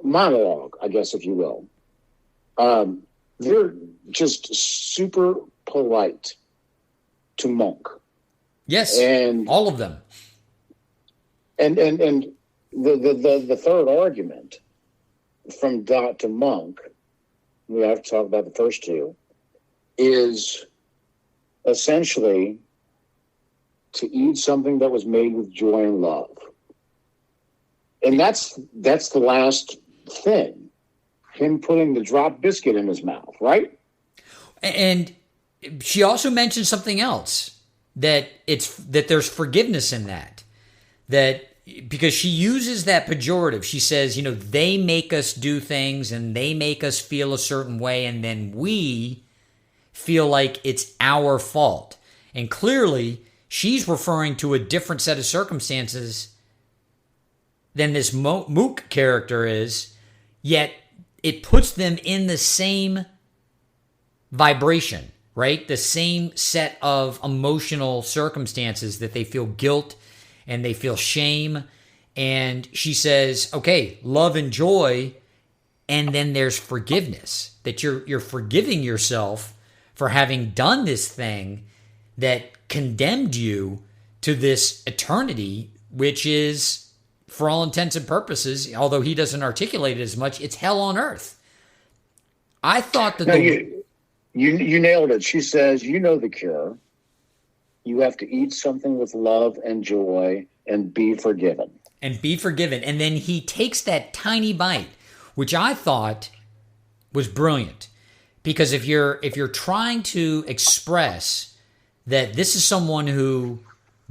monologue, I guess, if you will. They're just super polite to Monk. Yes, and all of them. And the third argument from Dot to Monk, we have to talk about the first two, is essentially to eat something that was made with joy and love. And that's the last thing. Him putting the drop biscuit in his mouth, right? And she also mentioned something else, that there's forgiveness in that because she uses that pejorative. She says, they make us do things and they make us feel a certain way, and then we feel like it's our fault. And clearly, she's referring to a different set of circumstances than this Mook character is, yet it puts them in the same vibration, right? The same set of emotional circumstances, that they feel guilt and they feel shame. And she says, okay, love and joy, and then there's forgiveness, that you're forgiving yourself for having done this thing that condemned you to this eternity, which is, for all intents and purposes, although he doesn't articulate it as much, it's hell on earth. I thought that you nailed it. She says, the cure. You have to eat something with love and joy and be forgiven. And be forgiven. And then he takes that tiny bite, which I thought was brilliant. Because if you're trying to express that this is someone who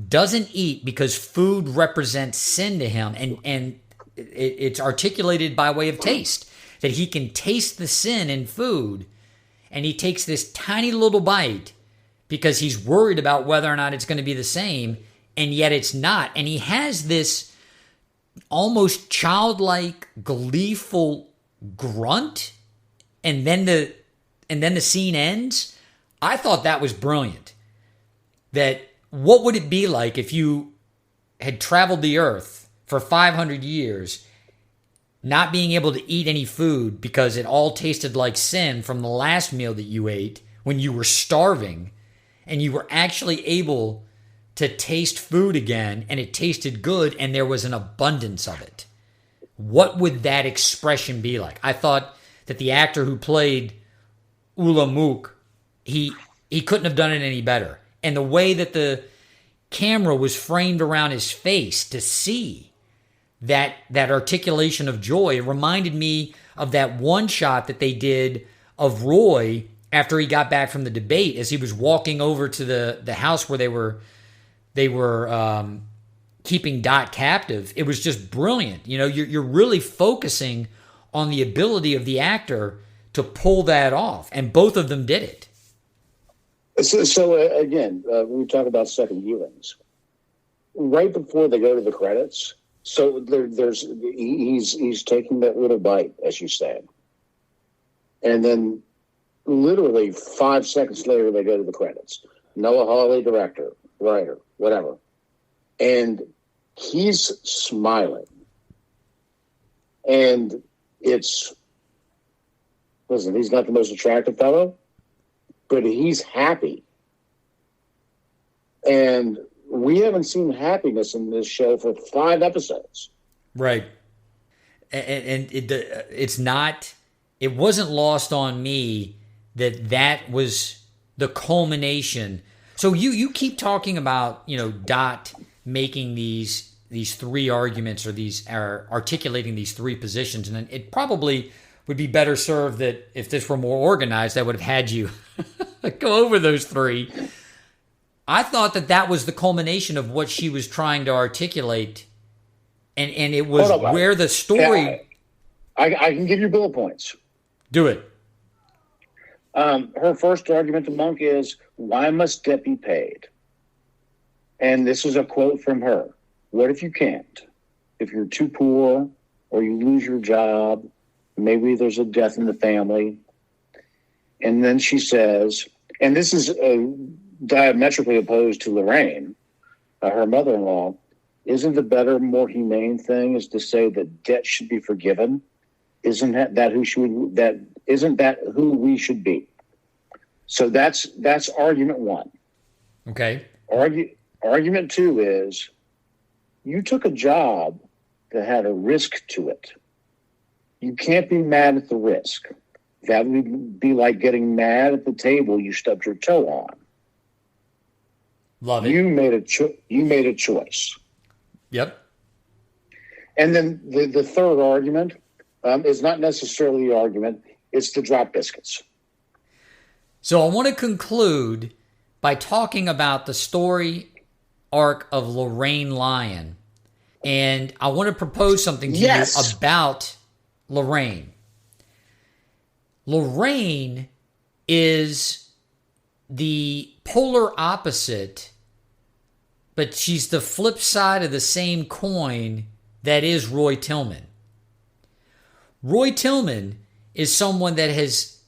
doesn't eat because food represents sin to him, and it's articulated by way of taste, that he can taste the sin in food, and he takes this tiny little bite because he's worried about whether or not it's going to be the same, and yet it's not. And he has this almost childlike, gleeful grunt, and then the scene ends. I thought that was brilliant. That what would it be like if you had traveled the earth for 500 years, not being able to eat any food because it all tasted like sin from the last meal that you ate when you were starving, and you were actually able to taste food again, and it tasted good, and there was an abundance of it? What would that expression be like? I thought that the actor who played Ula Mook, he couldn't have done it any better. And the way that the camera was framed around his face to see that articulation of joy reminded me of that one shot that they did of Roy after he got back from the debate, as he was walking over to the house where they were keeping Dot captive. It was just brilliant. You're really focusing on the ability of the actor to pull that off, and both of them did it. So again, we talk about second viewings. Right before they go to the credits, so he's taking that little bite, as you say, and then literally 5 seconds later they go to the credits. Noah Hawley, director, writer, whatever, and he's smiling, and he's not the most attractive fellow, but he's happy. And we haven't seen happiness in this show for 5 episodes. Right. And it wasn't lost on me that was the culmination. So you keep talking about, Dot making these 3 arguments, or articulating these 3 positions, and it probably would be better served that if this were more organized, I would have had you go over those 3. I thought that was the culmination of what she was trying to articulate, and it was where the story. I can give you bullet points. Do it. Her first argument to Monk is, why must debt be paid? And this is a quote from her. What if you can't? If you're too poor or you lose your job, maybe there's a death in the family. And then she says, and this is diametrically opposed to Lorraine, her mother-in-law, isn't the better, more humane thing is to say that debt should be forgiven? Isn't that who we should be? So that's argument one. Okay. Argument two is, you took a job that had a risk to it. You can't be mad at the risk. That would be like getting mad at the table you stubbed your toe on. Love it. You made a choice. Yep. And then the third argument is not necessarily the argument. It's the drop biscuits. So I want to conclude by talking about the story arc of Lorraine Lyon. And I want to propose something to you about Lorraine. Lorraine is the polar opposite, but she's the flip side of the same coin that is Roy Tillman. Roy Tillman is someone that has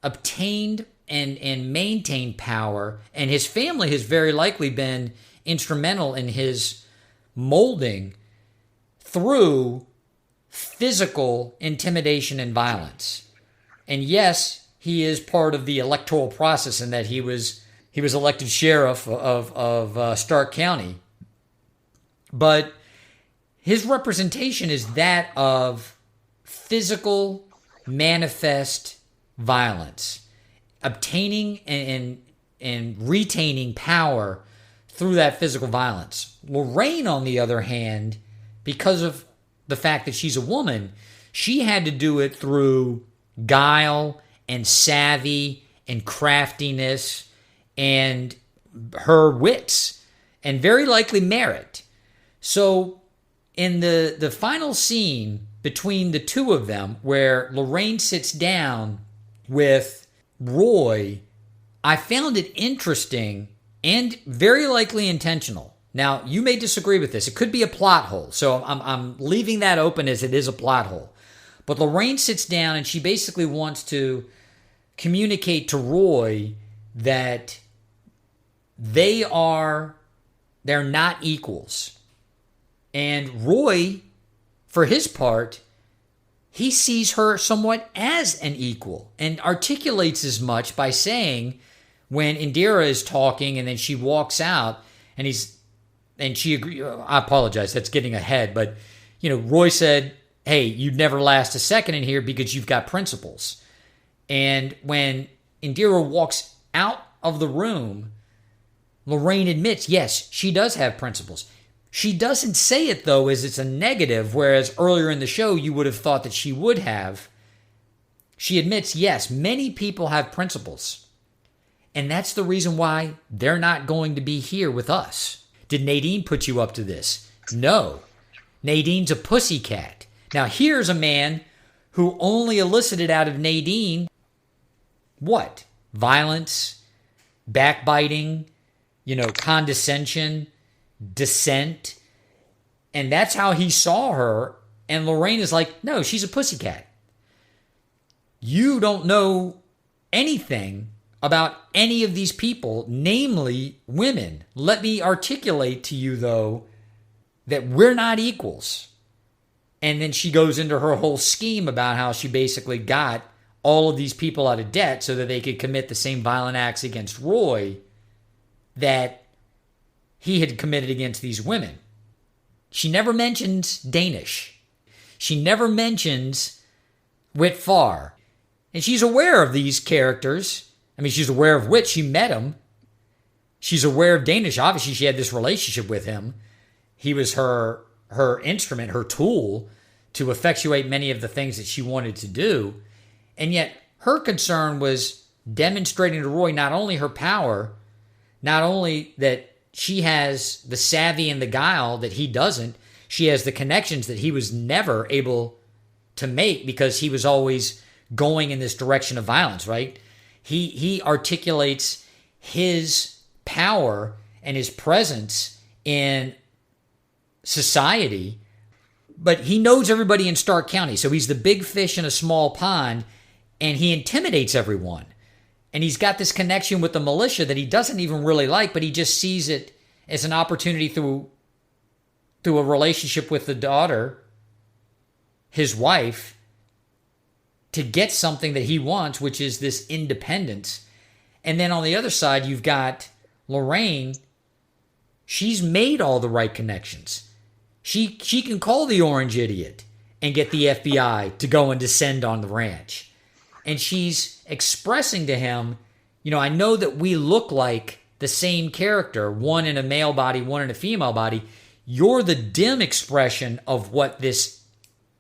obtained and maintained power, and his family has very likely been instrumental in his molding through physical intimidation and violence. And yes, he is part of the electoral process in that he was elected sheriff of Stark County. But his representation is that of physical manifest violence, obtaining and retaining power through that physical violence. Lorraine, on the other hand, because of the fact that she's a woman, she had to do it through guile and savvy and craftiness and her wits and very likely merit. So in the final scene between the two of them, where Lorraine sits down with Roy, I found it interesting and very likely intentional. Now, you may disagree with this. It could be a plot hole. So I'm leaving that open as it is a plot hole. But Lorraine sits down and she basically wants to communicate to Roy that they're not equals. And Roy, for his part, he sees her somewhat as an equal and articulates as much by saying, when Indira is talking and then she walks out and she agrees. I apologize, that's getting ahead, but Roy said, hey, you'd never last a second in here because you've got principles. And when Indira walks out of the room, Lorraine admits, yes, she does have principles. She doesn't say it, though, as it's a negative, whereas earlier in the show you would have thought that she would have. She admits, yes, many people have principles. And that's the reason why they're not going to be here with us. Did Nadine put you up to this? No. Nadine's a pussycat. Now, here's a man who only elicited out of Nadine what? Violence, backbiting, condescension, dissent. And that's how he saw her. And Lorraine is like, no, she's a pussycat. You don't know anything about any of these people, namely women. Let me articulate to you, though, that we're not equals. And then she goes into her whole scheme about how she basically got all of these people out of debt so that they could commit the same violent acts against Roy that he had committed against these women. She never mentions Danish. She never mentions Whit Farr. And she's aware of these characters. I mean, she's aware of Whit. She met him. She's aware of Danish. Obviously, she had this relationship with him. He was her instrument, her tool to effectuate many of the things that she wanted to do. And yet her concern was demonstrating to Roy not only her power, not only that she has the savvy and the guile that he doesn't, she has the connections that he was never able to make because he was always going in this direction of violence, right? He articulates his power and his presence in society, but he knows everybody in Stark County. So he's the big fish in a small pond, and he intimidates everyone. And he's got this connection with the militia that he doesn't even really like, but he just sees it as an opportunity through a relationship with the daughter, his wife, to get something that he wants, which is this independence. And then on the other side, you've got Lorraine. She's made all the right connections. She can call the orange idiot and get the FBI to go and descend on the ranch. And she's expressing to him, I know that we look like the same character, one in a male body, one in a female body. You're the dim expression of what this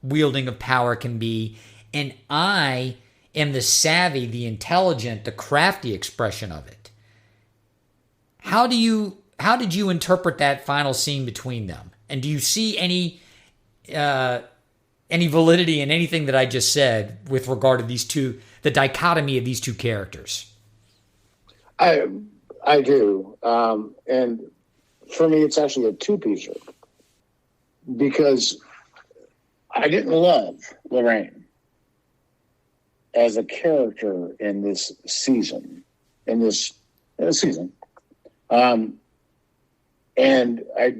wielding of power can be. And I am the savvy, the intelligent, the crafty expression of it. How did you interpret that final scene between them? And do you see any validity in anything that I just said with regard to these two, the dichotomy of these two characters? I do. And for me, it's actually a two-piecer because I didn't love Lorraine as a character in this season. And I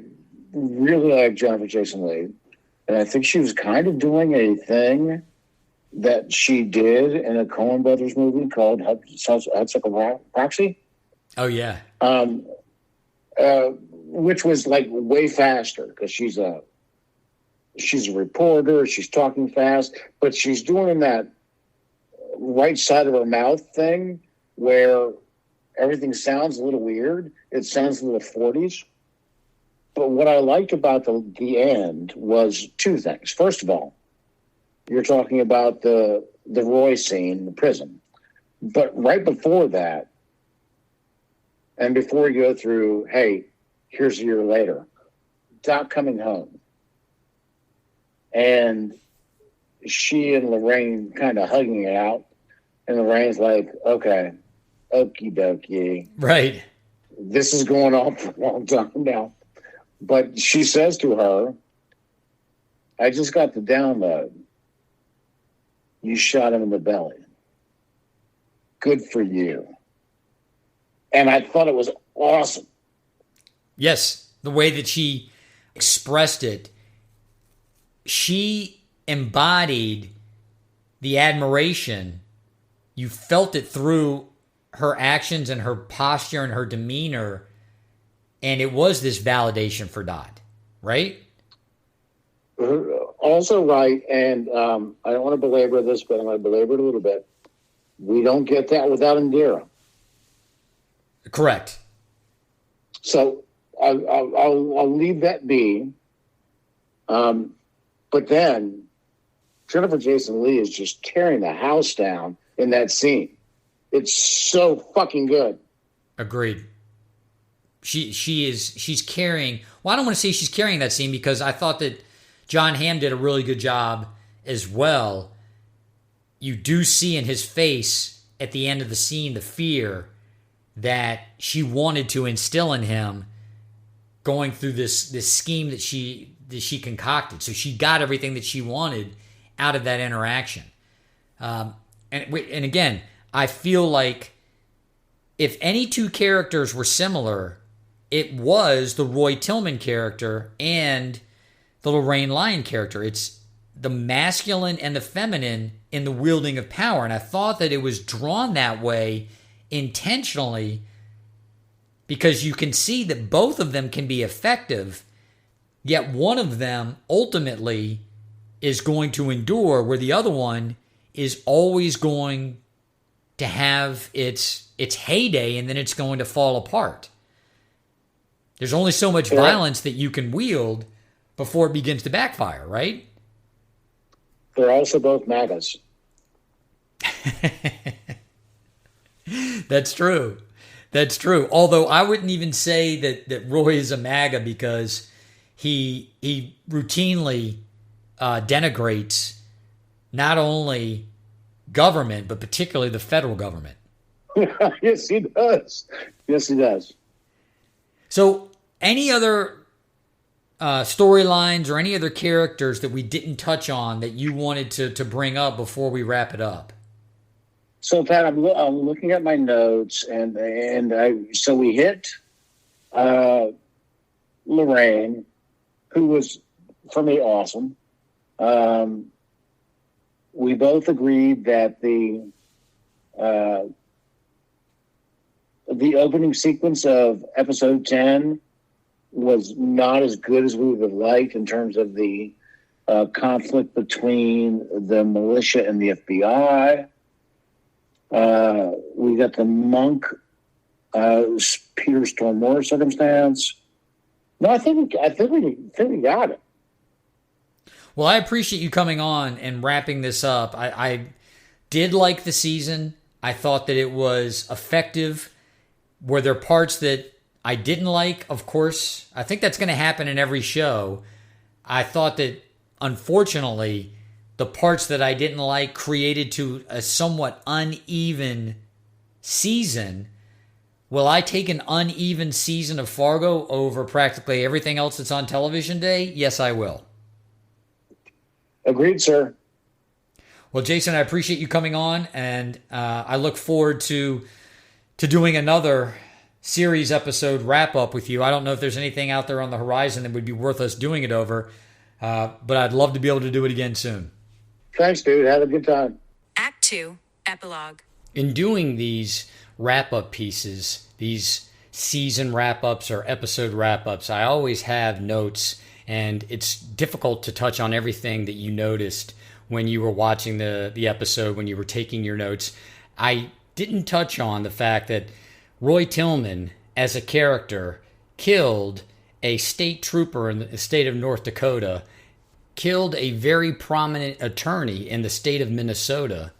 really like Jennifer Jason Leigh. And I think she was kind of doing a thing that she did in a Coen Brothers movie called Hudsucker Proxy. Oh, yeah. Which was like way faster because she's a reporter. She's talking fast, but she's doing that right side of her mouth thing where everything sounds a little weird. It sounds a little 40s. But what I liked about the end was two things. First of all, you're talking about the Roy scene in the prison. But right before that, and before you go through, hey, here's a year later, Doc coming home. And she and Lorraine kind of hugging it out. And Lorraine's like, okay, okie dokie. Right. This is going on for a long time now. But she says to her, I just got the download. You shot him in the belly. Good for you. And I thought it was awesome. Yes, the way that she expressed it, she embodied the admiration. You felt it through her actions and her posture and her demeanor. And it was this validation for Dot, right? Also right, and I don't want to belabor this, but I'm going to belabor it a little bit. We don't get that without Indira. Correct. So I'll leave that be. But then Jennifer Jason Leigh is just tearing the house down in that scene. It's so fucking good. Agreed. She's carrying. Well, I don't want to say she's carrying that scene because I thought that John Hamm did a really good job as well. You do see in his face at the end of the scene the fear that she wanted to instill in him going through this scheme that she concocted. So she got everything that she wanted out of that interaction. And again, I feel like if any two characters were similar, it was the Roy Tillman character and the Lorraine Lyon character. It's the masculine and the feminine in the wielding of power. And I thought that it was drawn that way intentionally because you can see that both of them can be effective, yet one of them ultimately is going to endure where the other one is always going to have its heyday and then it's going to fall apart. There's only so much violence that you can wield before it begins to backfire, right? They're also both MAGAs. That's true. That's true. Although I wouldn't even say that Roy is a MAGA because he routinely denigrates not only government, but particularly the federal government. Yes, he does. Yes, he does. So any other storylines or any other characters that we didn't touch on that you wanted to bring up before we wrap it up? So, Pat, I'm looking at my notes, and so we hit Lorraine, who was, for me, awesome. We both agreed that the opening sequence of episode 10 was not as good as we would have liked in terms of the conflict between the militia and the FBI. We got the monk, Peter Stormore circumstance. No, I think we got it. Well, I appreciate you coming on and wrapping this up. I did like the season. I thought that it was effective. Were there parts that I didn't like? Of course. I think that's going to happen in every show. I thought that, unfortunately, the parts that I didn't like created to a somewhat uneven season. Will I take an uneven season of Fargo over practically everything else that's on television today? Yes, I will. Agreed, sir. Well, Jason, I appreciate you coming on, and I look forward to doing another series episode wrap-up with you. I don't know if there's anything out there on the horizon that would be worth us doing it over, but I'd love to be able to do it again soon. Thanks, dude. Have a good time. Act 2, Epilogue. In doing these wrap-up pieces, these season wrap-ups or episode wrap-ups, I always have notes, and it's difficult to touch on everything that you noticed when you were watching the episode, when you were taking your notes. I didn't touch on the fact that Roy Tillman, as a character, killed a state trooper in the state of North Dakota, killed a very prominent attorney in the state of Minnesota,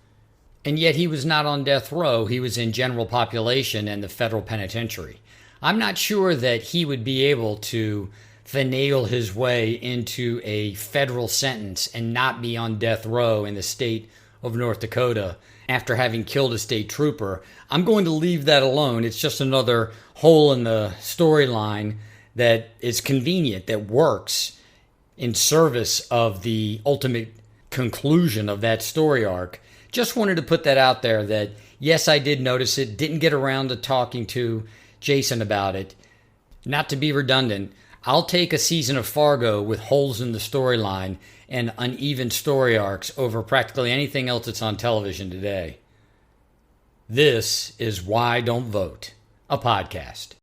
and yet he was not on death row. He was in general population and the federal penitentiary. I'm not sure that he would be able to finagle his way into a federal sentence and not be on death row in the state of North Dakota after having killed a state trooper. I'm going to leave that alone. It's just another hole in the storyline that is convenient, that works in service of the ultimate conclusion of that story arc. Just wanted to put that out there that, yes, I did notice it. Didn't get around to talking to Jason about it. Not to be redundant, I'll take a season of Fargo with holes in the storyline and uneven story arcs over practically anything else that's on television today. This is Why Don't Vote, a podcast.